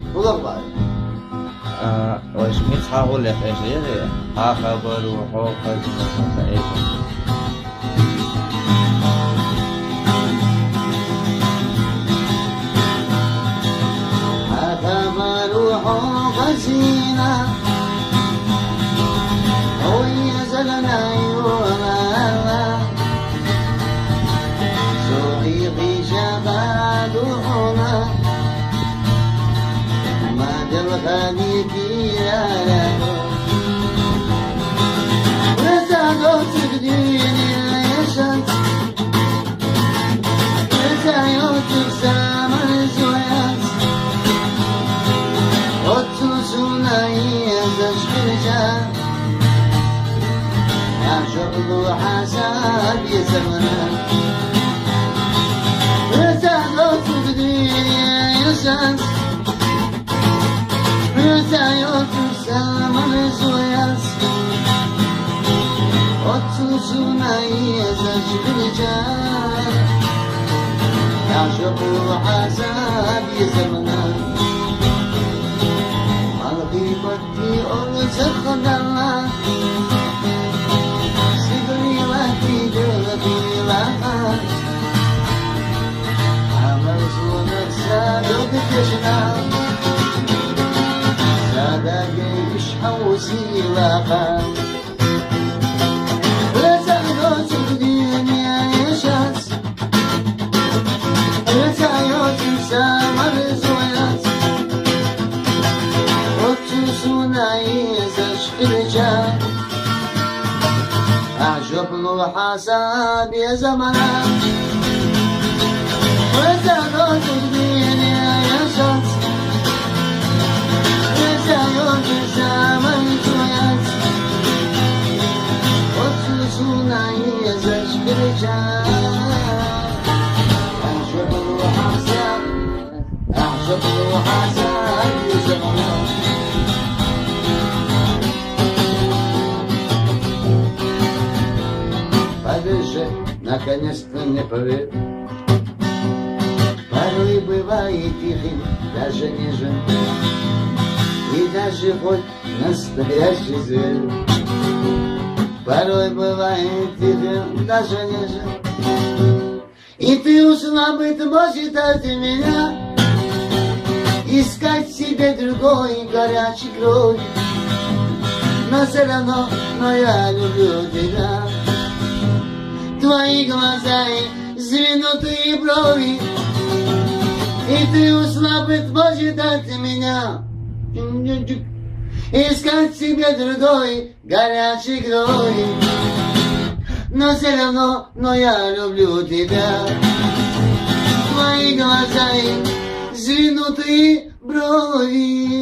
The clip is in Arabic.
والله واش مين تحاول لك ايش غير ها خبر وحوق ايش خبر وحوق زينة ويا زلنا يوما صديقي شبابنا ما دل خليكي يا له وزادوا تقديني يشنت وزايو تقسام الزويات وتوسونا يزشكرجا يا شغل حساب يزمنا وزادوا تقديني يشنت وزايو تقسام الزويات وتوسونا يزشكرجا يا شغل حساب يزمنا الغيبتي أرزقنا سيدني وحدي قلبي لها عمل صونك سادق تشنا سادق يشحوسي لها وزايو تبديني يا شمس وزايو تنسام الزويات وتوسونا يزشكرجا أعجب له حساب يا زمنا وزايو تبديني يا شمس وزايو تنسام الزويات وتوسونا يزشكرجا أعجب له حساب يا زمنا Подожди, наконец-то мне поверь. Порой бывает тихим, даже нежен, и даже хоть настоящий зверь. Порой бывает тихим, даже нежен, и ты ушла, быть может, от меня, искать себе другой горячей крови. Но все равно, но я люблю тебя. Твои глаза и сдвинутые брови, и ты ушла, быть может, от меня, искать себе другой горячей крови. Но все равно, но я люблю тебя. Твои глаза и сдвинутые брови.